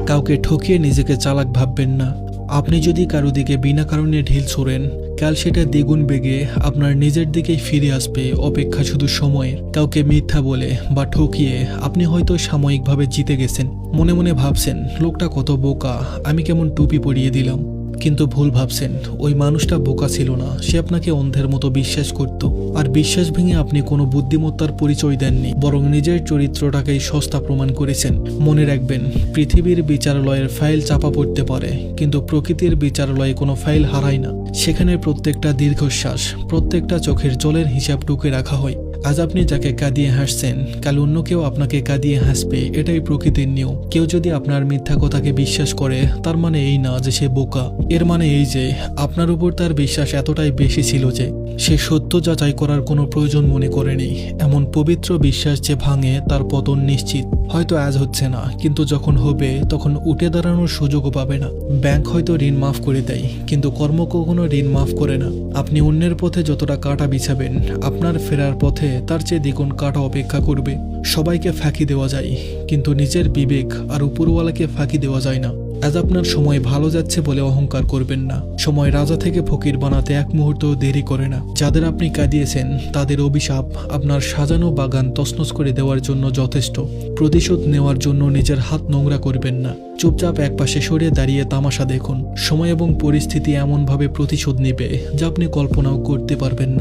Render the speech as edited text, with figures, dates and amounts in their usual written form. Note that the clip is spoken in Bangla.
কাউকে ঠকিয়ে নিজেকে চালাক ভাববেন না। আপনি যদি কারো দিকে বিনা কারণে ঢিল ছোড়েন, কাল সেটা দ্বিগুণ বেগে আপনার নিজের দিকেই ফিরে আসবে। অপেক্ষা শুধু সময়ের। কাউকে মিথ্যা বলে বা ঠকিয়ে আপনি হয়তো সাময়িকভাবে জিতে গেছেন। মনে মনে ভাবছেন, লোকটা কত বোকা, আমি কেমন টুপি পরিয়ে দিলাম। কিন্তু ভুল ভাবছেন, ওই মানুষটা বোকা ছিল না, সে আপনাকে অন্ধের মতো বিশ্বাস করত। আর বিশ্বাস ভেঙে আপনি কোনো বুদ্ধিমত্তার পরিচয় দেননি, বরং নিজের চরিত্রটাকেই সস্তা প্রমাণ করেছেন। মনে রাখবেন, পৃথিবীর বিচারালয়ের ফাইল চাপা পড়তে পারে, কিন্তু প্রকৃতির বিচারালয়ে কোনো ফাইল হারায় না। সেখানে প্রত্যেকটা দীর্ঘশ্বাস, প্রত্যেকটা চোখের জলের হিসাব টুকে রাখা হয়। আজ আপনি যাকে কাঁদিয়ে হাসছেন, কাল অন্য কেউ আপনাকে কাঁদিয়ে হাসবে। এটাই প্রকৃতির নিয়ম। কেউ যদি আপনার মিথ্যা কথাকে বিশ্বাস করে, তার মানে এই না যে সে বোকা। এর মানে এই যে আপনার উপর তার বিশ্বাস এতটাই বেশি ছিল যে সে সত্য যাচাই করার কোনো প্রয়োজন মনে করেনি। এমন পবিত্র বিশ্বাস যে ভাঙে, তার পতন নিশ্চিত। হয়তো আজ হচ্ছে না, কিন্তু যখন হবে তখন উঠে দাঁড়ানোর সুযোগও পাবে না। ব্যাংক হয়তো ঋণ মাফ করে দেয়, কিন্তু কর্ম কখনো ঋণ মাফ করে না। আপনি অন্যের পথে যতটা কাঁটা বিছাবেন, আপনার ফেরার পথে তার চেয়ে দ্বিগুণ কাঁটা অপেক্ষা করবে। সবাইকে ফাঁকি দেওয়া যায়, কিন্তু নিজের বিবেক আর উপরওয়ালাকে ফাঁকি দেওয়া যায় না। আজ আপনার সময় ভালো যাচ্ছে বলে অহংকার করবেন না। সময় রাজা থেকে ফকির বানাতে এক মুহূর্ত দেরি করে না। যাদের আপনি কাঁদিয়েছেন, তাদের অভিশাপ আপনার সাজানো বাগান তছনছ করে দেওয়ার জন্য যথেষ্ট। প্রতিশোধ নেওয়ার জন্য নিজের হাত নোংরা করবেন না। চুপচাপ একপাশে সরে দাঁড়িয়ে তামাশা দেখুন। সময় এবং পরিস্থিতি এমনভাবে প্রতিশোধ নেবে যা আপনি কল্পনাও করতে পারবেন না।